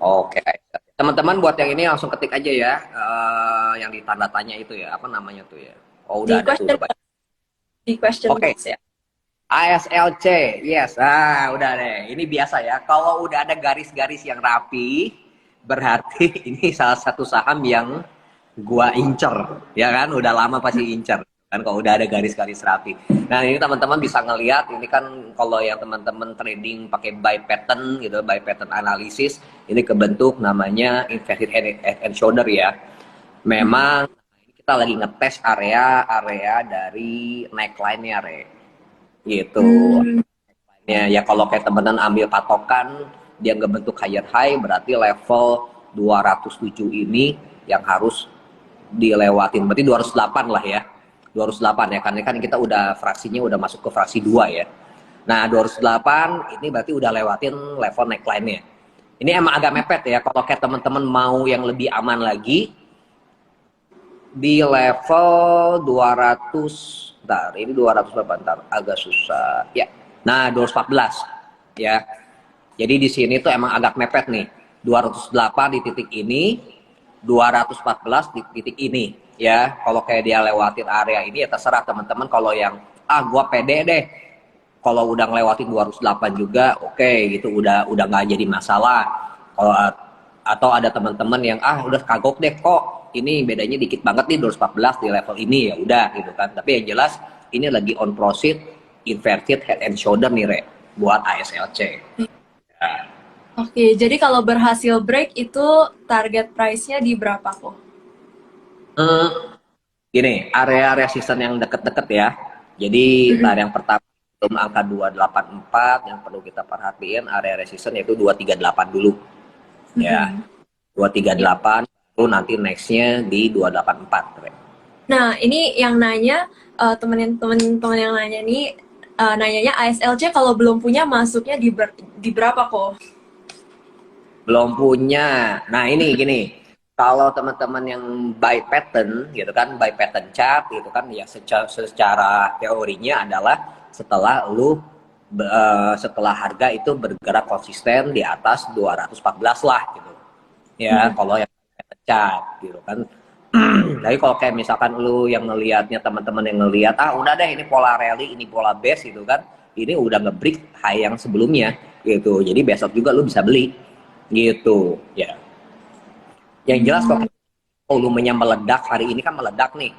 Oke. Teman-teman buat yang ini langsung ketik aja ya, yang di tanda tanya itu ya, apa namanya tuh ya. Oh Di udah ada tuh, question udah banyak. di question Oke, box ya. ASLC, yes. Udah deh. Ini biasa ya. Kalau udah ada garis-garis yang rapi, berarti ini salah satu saham yang gua incer, ya kan? Udah lama pasti incer. Kan kalau udah ada garis-garis rapi. Nah, ini teman-teman bisa ngelihat ini kan kalau yang teman-teman trading pakai buy pattern gitu, buy pattern analisis, ini kebentuk namanya inverted head and shoulder ya. Mm-mm. Memang kita lagi ngetes area-area dari neckline-nya, gitu. Hmm, Ya kalau kayak temenan ambil patokan dia nggak bentuk higher high, berarti level 207 ini yang harus dilewatin, berarti 208 lah ya, 208 ya, karena kan kita udah fraksinya udah masuk ke fraksi 2 ya. Nah 208 ini berarti udah lewatin level neckline-nya. Ini emang agak mepet ya, kalau kayak teman-teman mau yang lebih aman lagi di level 200, bentar, ini 200 berapa, bentar, agak susah ya. Nah 214 ya, jadi di sini tuh emang agak mepet nih, 208 di titik ini, 214 di titik ini ya. Kalau kayak dia lewatin area ini ya terserah teman-teman, kalau yang gua pede deh kalau udah ngelewatin 208 juga, oke, gitu udah nggak jadi masalah. Kalau atau ada teman-teman yang udah kagok deh, kok ini bedanya dikit banget nih 214 di level ini, ya udah gitu kan. Tapi yang jelas ini lagi on proceed inverted head and shoulder nih buat ASLC. Nah, oke, jadi kalau berhasil break itu target price-nya di berapa kok? hmm, gini, area resisten yang deket-deket ya. Jadi Mm-mm. yang pertama belum angka 284 yang perlu kita perhatiin, area resisten yaitu 238 dulu ya. Mm-mm. Ya. 238, lalu nanti nextnya di 284. Nah, ini yang nanya temen-temen yang nanya nih nanyanya ASLC kalau belum punya masuknya di berapa kok? Belum punya. Nah ini gini, kalau teman-teman yang buy pattern gitu kan, buy pattern chart gitu kan, ya secara teorinya adalah setelah setelah harga itu bergerak konsisten di atas 214 lah gitu ya, Mm-mm. kalau yang pattern chart gitu kan. Jadi kalau kayak misalkan lu yang ngelihatnya, teman-teman yang ngelihat udah deh ini pola rally, ini pola base gitu kan, ini udah nge-break high yang sebelumnya gitu, jadi besok juga lu bisa beli gitu ya. Yang jelas kok Hmm, volumenya meledak hari ini, kan meledak nih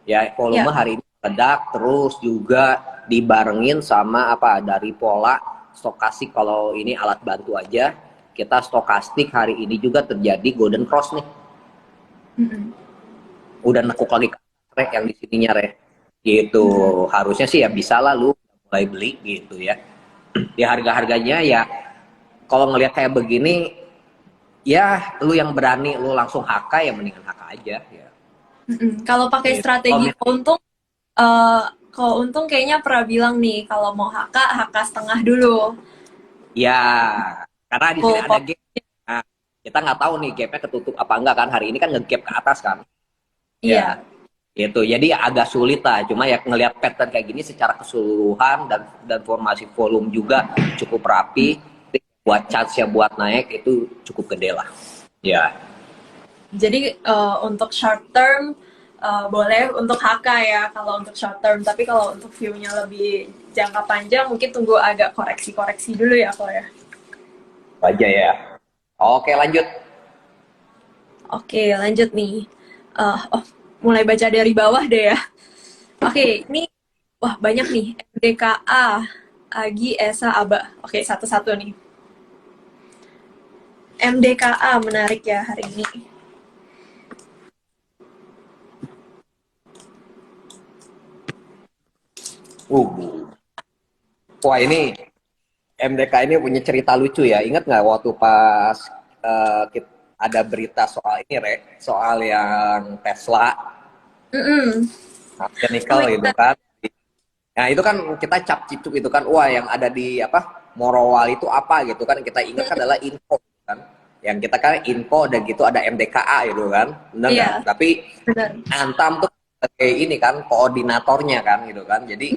ya, volume ya. hari ini meledak, terus juga dibarengin sama apa, dari pola stokastik. Kalau ini alat bantu aja, kita stokastik hari ini juga terjadi golden cross nih, Mm-mm. udah nekuk lagi yang di sininya gitu. Mm-mm. Harusnya sih ya bisa lah lu mulai beli gitu ya. Di harga-harganya ya, kalau ngelihat kayak begini ya, lu yang berani lu langsung HK ya, mendingan HK aja ya. Mm-mm. Kalau pakai Gitu. strategi untung, eh kalau untung kayaknya pernah bilang nih kalau mau HK setengah dulu. Ya, karena di sini Full ada pop. gap. Nah, kita nggak tahu nih gapnya ketutup apa enggak kan. Hari ini kan nge-gap ke atas kan. Ya, Iya. gitu. Jadi agak sulit lah. Cuma ya ngelihat pattern kayak gini secara keseluruhan, dan formasi volume juga cukup rapi. Buat chance ya buat naik itu cukup gede lah. Ya, Jadi untuk short term boleh untuk HK ya kalau untuk short term. Tapi kalau untuk view-nya lebih jangka panjang mungkin tunggu agak koreksi-koreksi dulu ya kok ya. aja ya. Oke, lanjut. Oke, lanjut nih. Oh, mulai baca dari bawah deh ya. Oke, ini wah banyak nih. MDKA, Agi, Esa, Aba. Oke, satu-satu nih. MDKA menarik ya hari ini. Uh, Wah ini MDK ini punya cerita lucu ya. Ingat nggak waktu pas ada berita soal ini, soal yang Tesla, Mm-mm. Oh nikel gitu iya, kan. Nah itu kan kita cap cicuk itu kan, wah yang ada di apa Morowal itu apa gitu kan, kita ingat kan adalah info kan. Yang kita kan info dan gitu ada MDKA gitu kan, benar nggak? iya, Tapi benar. Antam tuh sebagai ini kan koordinatornya kan gitu kan. Jadi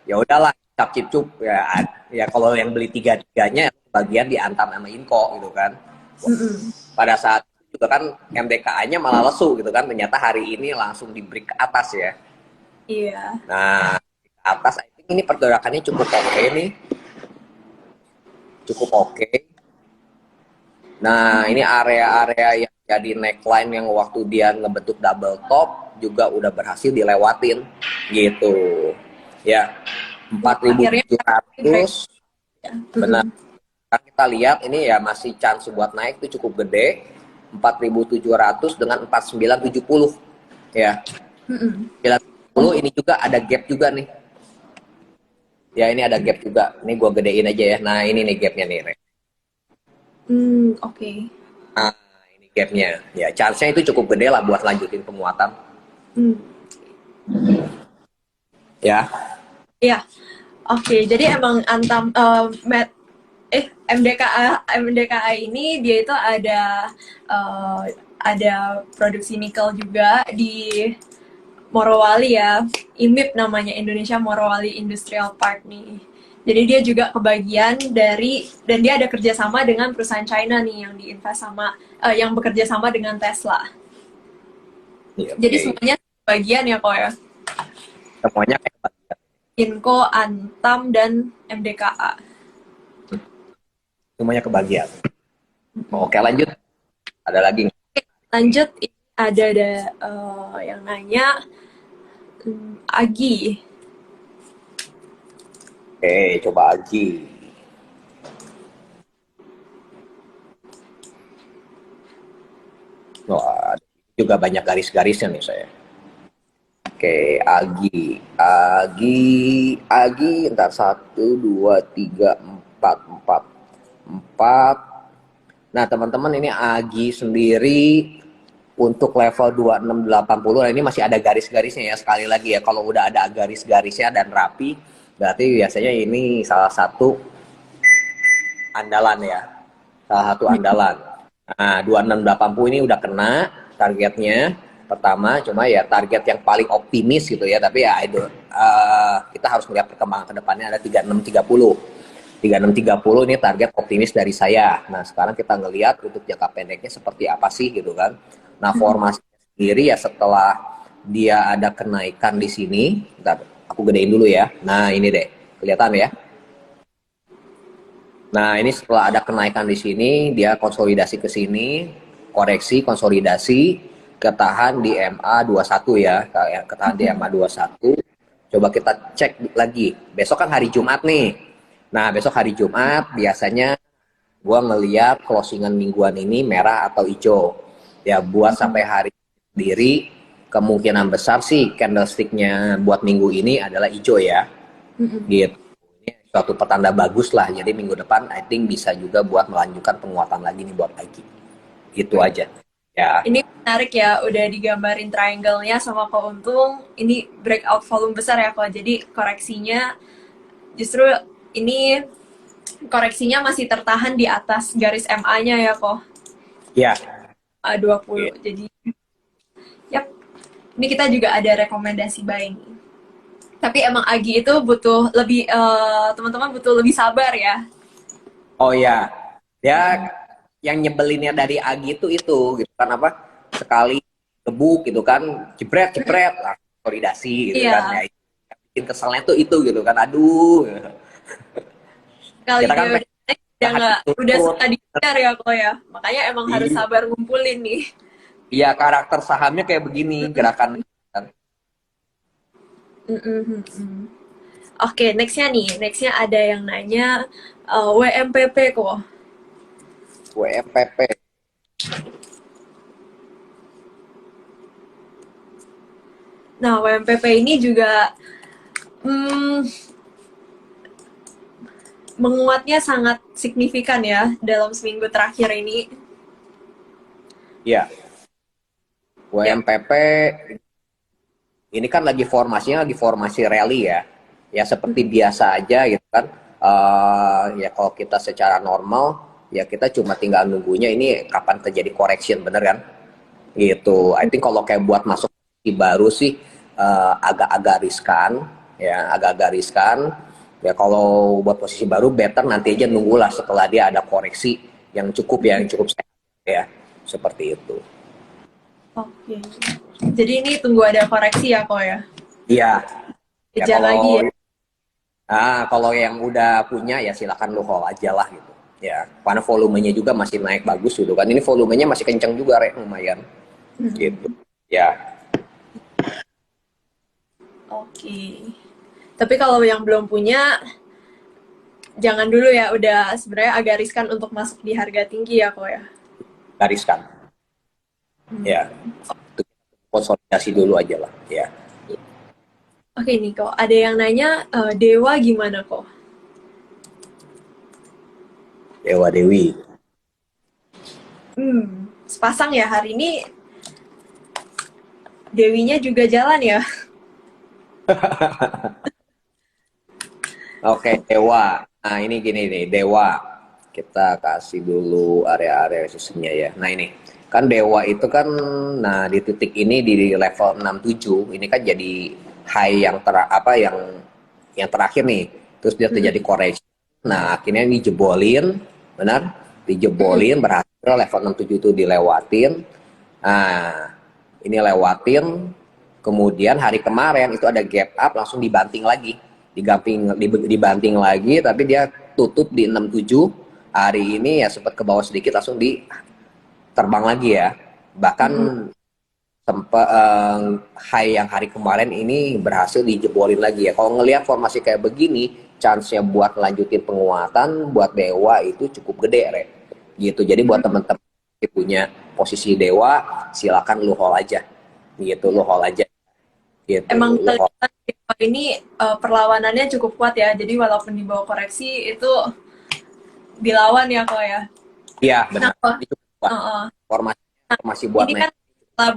ya udahlah, cap cicuk ya, ya kalau yang beli tiga-tiganya bagian di Antam sama Inko gitu kan. Pada saat itu juga kan MDKA-nya malah lesu gitu kan, ternyata hari ini langsung di break ke atas ya. Iya. Nah, ke atas I think ini pergerakannya cukup oke nih. Cukup oke. Nah, ini area-area yang jadi neckline yang waktu dia ngebentuk double top juga udah berhasil dilewatin gitu. Ya, Akhirnya break. 4.700 benar. Kita lihat ini ya masih chance buat naik itu cukup gede. 4.700 dengan 4970 ya. 970 ini juga ada gap juga nih. Ya, ini ada gap juga. Ini gua gedein aja ya. Nah, ini nih gapnya nih, Re. Oke. Nah, ini gapnya. Ya, chance-nya itu cukup gede lah buat lanjutin penguatan. Ya. Iya. Oke, jadi emang Antam MDKA ini dia itu ada produksi nikel juga di Morowali ya. IMIP namanya, Indonesia Morowali Industrial Park nih. Jadi dia juga kebagian dari, dan dia ada kerjasama dengan perusahaan China nih yang diinvest sama, yang bekerja sama dengan Tesla. Ya, Jadi semuanya bagian ya kok ya. semuanya kayak bagian. Inco, Antam, dan MDKA. Semuanya kebagian. Oke, lanjut. Ada lagi? Lanjut, ada yang nanya, Agi. Oke, coba Agi. Wah, juga banyak garis-garisnya nih saya. Oke, Agi, entar 1, 2, 3, 4. Nah, teman-teman ini Agi sendiri untuk level 2680, nah ini masih ada garis-garisnya ya, sekali lagi ya, kalau udah ada garis-garisnya dan rapi, berarti biasanya ini salah satu andalan ya, salah satu andalan. Nah, 2680 ini udah kena targetnya pertama, cuma ya target yang paling optimis gitu ya, tapi ya itu kita harus melihat perkembangan kedepannya. Ada 3630 ini target optimis dari saya. Nah, sekarang kita ngelihat untuk jangka pendeknya seperti apa sih gitu kan. Nah, formasi sendiri ya setelah dia ada kenaikan di sini, bentar, aku gedein dulu ya. Nah, ini deh, kelihatan ya. Nah, ini setelah ada kenaikan di sini, dia konsolidasi ke sini, koreksi, konsolidasi, ketahan di MA 21 ya, ketahan di MA 21. Coba kita cek lagi. Besok kan hari Jumat nih. Nah, besok hari Jumat biasanya gua ngeliat closingan mingguan ini merah atau hijau. Ya, buat sampai hari sendiri kemungkinan besar sih candlesticknya buat minggu ini adalah hijau ya. Gitu. Ini suatu petanda bagus lah. Jadi minggu depan I think bisa juga buat melanjutkan penguatan lagi nih buat Agi. Gitu aja. Ya. Ini menarik ya, udah digambarin triangle-nya sama keuntung. Ini breakout volume besar ya kok. Jadi koreksinya justru ini koreksinya masih tertahan di atas garis MA-nya ya kok. Ya. 20. Jadi yap. Ini kita juga ada rekomendasi buy nih. Tapi emang Agi itu butuh lebih teman-teman butuh lebih sabar ya. Oh ya. Ya, yang nyebelinnya dari Agi itu gitu kan, apa? Sekali gebuk gitu kan, jebret konsolidasi gitu kan. Ya, yang bikin keselnya tuh itu gitu kan. Aduh. Kali Kita kan dia udah suka dikejar ya kok ya. Makanya emang harus iya. sabar ngumpulin nih. Iya, karakter sahamnya kayak begini gerakan. Oke, nextnya nih. Nextnya ada yang nanya WMPP kok. WMPP. Nah, WMPP ini juga menguatnya sangat signifikan ya dalam seminggu terakhir ini. Ya. WMPP ini kan lagi formasi rally ya. Ya seperti biasa aja gitu kan. Ya kalau kita secara normal ya kita cuma tinggal nunggunya ini kapan terjadi correction, bener kan? Gitu. I think kalau kayak buat masuk baru sih agak-agak riskan ya, agak-agak riskan. Ya kalau buat posisi baru better nanti aja nunggulah setelah dia ada koreksi yang cukup sehat. ya, seperti itu. Oke. Jadi ini tunggu ada koreksi ya kok ya. Iya, ya Kejar kalau lagi ya. kalau yang udah punya ya silakan lu haul aja lah gitu. Ya, karena volumenya juga masih naik bagus gitu kan. Ini volumenya masih kencang juga, lumayan gitu. Ya, Oke. Tapi kalau yang belum punya, jangan dulu ya. Udah sebenarnya agak riskan untuk masuk di harga tinggi ya kok ya. gariskan. Ya, itu konsolidasi dulu aja lah. Ya, Oke nih kok, ada yang nanya Dewa gimana kok? Dewa Dewi. Sepasang ya hari ini Dewinya juga jalan ya. Oke, Dewa. Nah, ini gini nih, Dewa. Kita kasih dulu area-area resistnya ya. Nah, ini. Kan Dewa itu kan, nah di titik ini di level 67, ini kan jadi high yang yang terakhir nih. Terus dia terjadi koreksi. Nah, akhirnya dijebolin, benar? Dijebolin, berhasil level 67 itu dilewatin. Nah, ini lewatin, kemudian hari kemarin itu ada gap up, langsung dibanting lagi, dibanting lagi, tapi dia tutup di 67. Hari ini ya sempat ke bawah sedikit, langsung di terbang lagi ya, bahkan sempat high yang hari kemarin ini berhasil dijebolin lagi ya. Kalau ngelihat formasi kayak begini, chance-nya buat lanjutin penguatan buat Dewa itu cukup gede, gitu. Jadi buat teman-teman yang punya posisi Dewa, silakan lu hold aja, gitu. Lu hold aja, gitu. Emang Lu hold. kelihatan Dewa ini perlawanannya cukup kuat ya. Jadi walaupun di bawah koreksi itu dilawan ya kok ya. Iya, Nah, benar. kok, Ini cukup kuat. Formasi buat ini naik. kan setelah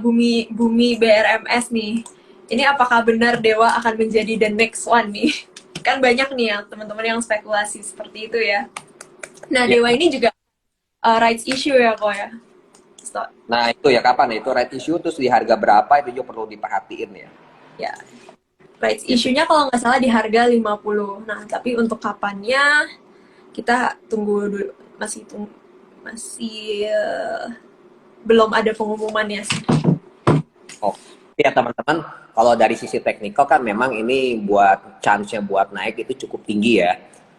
bumi BRMS nih. Ini apakah benar Dewa akan menjadi the next one nih? Kan banyak nih yang teman-teman yang spekulasi seperti itu ya. Nah, Ya. Dewa ini juga rights issue ya kok ya. Nah itu ya, kapan itu right issue, terus di harga berapa, itu juga perlu diperhatiin ya. Ya, rights issue-nya kalau nggak salah di harga 50. Nah, tapi untuk kapannya kita tunggu dulu. Masih belum ada pengumumannya sih. Oh, ya teman-teman, kalau dari sisi teknikal kan memang ini buat chance-nya buat naik itu cukup tinggi ya.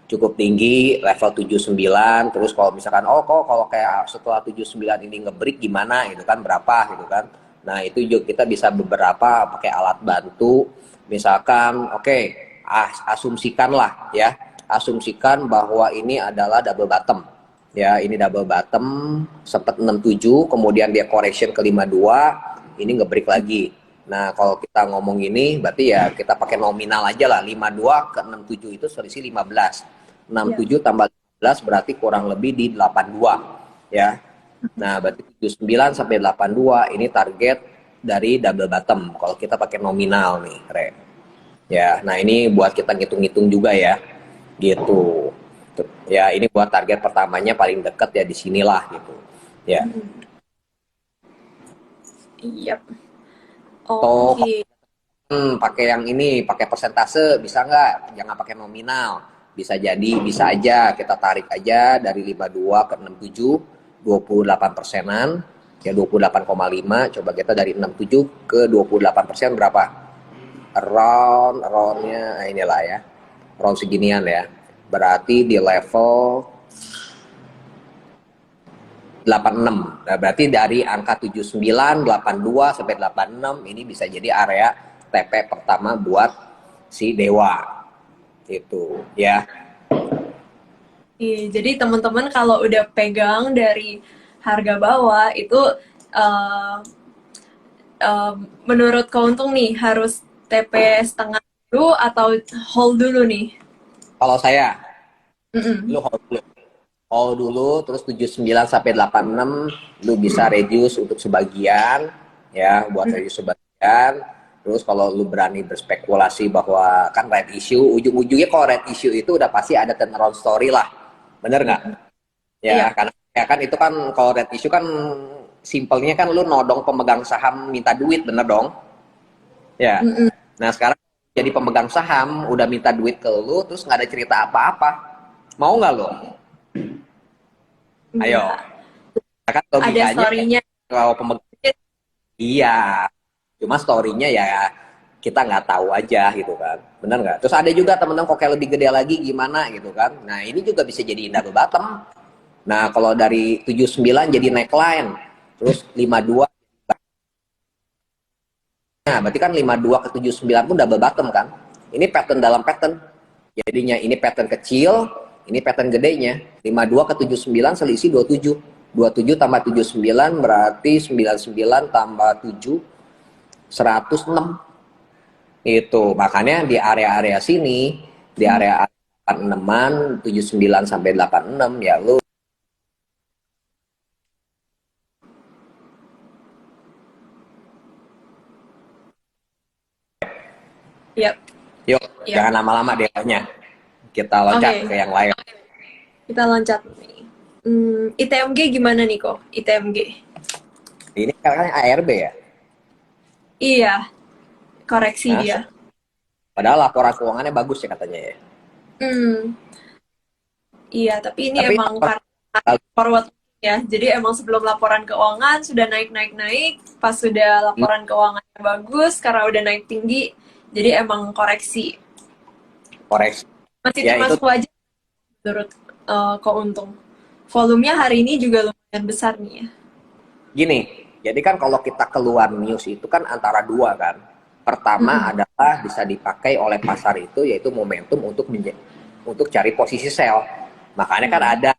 Cukup tinggi, level 79, terus kalau misalkan, oh kok kalau kayak setelah 79 ini ngebreak gimana gitu kan, berapa gitu kan. Nah itu juga kita bisa beberapa pakai alat bantu, misalkan, oke, asumsikan lah ya, asumsikan bahwa ini adalah double bottom. Ya, ini double bottom, sempat 67, kemudian dia correction ke 52, ini ngebreak lagi. Nah, kalau kita ngomong ini, berarti ya kita pakai nominal aja lah. 52 ke 67 itu selisih 15. 67 tambah 15 berarti kurang lebih di 82. Ya. Nah, berarti 79 sampai 82 ini target dari double bottom. Kalau kita pakai nominal nih, Re. Ya, nah ini buat kita ngitung-ngitung juga ya. Gitu. Ya, ini buat target pertamanya paling dekat ya di sinilah gitu. Ya. Iya. Atau Oke. pakai yang ini, pakai persentase bisa nggak? Jangan pakai nominal. Bisa jadi, bisa aja kita tarik aja dari 52 ke 67, 28%-an, ya 28,5. Coba kita dari 67 ke 28% berapa? Roundnya inilah ya, round seginian ya. Berarti di level 86. Nah, berarti dari angka 79, 82 sampai 86 ini bisa jadi area TP pertama buat si Dewa. Itu ya. Jadi teman-teman kalau udah pegang dari harga bawah itu uh, menurut keuntung nih harus TP setengah dulu atau hold dulu nih? Kalau saya, lu Mm-mm. hold dulu. Hold dulu, terus 79 sampai 86 lu bisa reduce untuk sebagian ya, buat reduce sebagian. Terus kalau lu berani berspekulasi bahwa kan red issue, ujung-ujungnya kalau red issue itu udah pasti ada turnaround story lah. Bener nggak? Ya, Iya. karena ya kan itu kan kalau red issue kan simpelnya kan lu nodong pemegang saham minta duit, bener dong? Ya. Mm-mm. Nah sekarang jadi pemegang saham udah minta duit ke lu, terus nggak ada cerita apa-apa. Mau nggak lo? Ayo. Enggak. kan ada logikanya story-nya. kalau pemegang iya, cuma story-nya ya kita nggak tahu aja gitu kan, bener nggak? Terus ada juga temen-temen kok kayak lebih gede lagi gimana gitu kan. Nah ini juga bisa jadi double bottom. Nah kalau dari 79 jadi neckline, terus 52, nah berarti kan 52 ke 79 pun double bottom kan. Ini pattern dalam pattern. Jadinya ini pattern kecil, ini pattern gedenya. 52 ke 79 selisih 27. 27 tambah 79 berarti 99 tambah 7, 106. Itu makanya di area-area sini, di area 86-an, 79 sampai 86 ya lu Yap, yuk yap. jangan lama-lama deh, kita loncat Oke, ke yang lain. kita loncat nih. ITMG gimana nih kok? ITMG. Ini kan ARB ya. Iya, koreksi Nah, dia. padahal laporan keuangannya bagus ya katanya ya. Hmm, iya, tapi ini Tapi emang karena forward ya. Jadi emang sebelum laporan keuangan sudah naik-naik-naik, pas sudah laporan keuangannya bagus, karena udah naik tinggi, jadi emang koreksi. koreksi Masih ya itu termasuk wajar menurut Ko Untung. Volumenya hari ini juga lumayan besar nih ya. gini. Jadi kan kalau kita keluar news itu kan antara dua kan. Pertama Mm-mm. adalah bisa dipakai oleh pasar itu yaitu momentum untuk cari posisi sell. Makanya kan Hmm.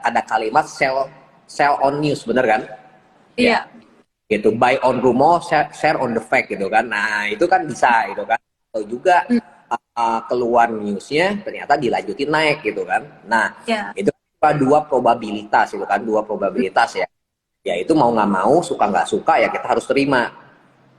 ada kalimat sell on news, bener kan? Ya, Iya, gitu. Buy on rumor, share on the fact gitu kan. Nah, itu kan bisa gitu kan. Atau juga mm, keluar newsnya ternyata dilanjutin naik gitu kan. Nah, ya, itu dua probabilitas itu kan, dua probabilitas ya. Ya itu mau nggak mau, suka nggak suka ya kita harus terima.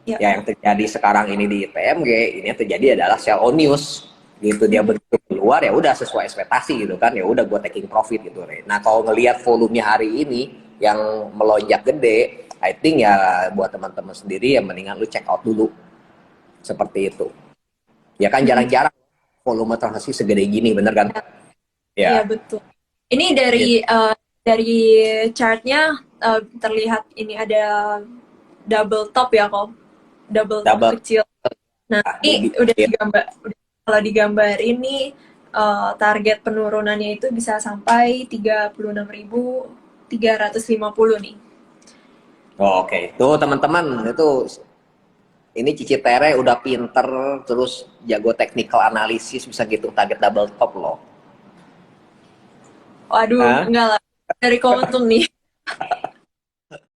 ya. Ya yang terjadi sekarang ini di TMG, ini yang terjadi adalah sell on news gitu. Dia Mm, begitu keluar ya udah sesuai ekspektasi gitu kan, ya udah gue taking profit gitu. Nah kalau ngelihat volumenya hari ini yang melonjak gede, I think ya buat teman-teman sendiri ya mendingan lu check out dulu seperti itu. Ya kan mm, jarang-jarang volume transaksi segede gini, bener kan? ya, iya Ya, betul. Ini gitu. dari chartnya terlihat ini ada double top ya kok, double top Double kecil. Nah ini udah ya, digambar, kalau digambar ini target penurunannya itu bisa sampai 36.350 nih. oke, tuh teman-teman itu ini Cici Tere udah pinter, terus jago technical analisis, bisa gitu target double top loh. Waduh, Hah? enggak lah, dari keuntung nih.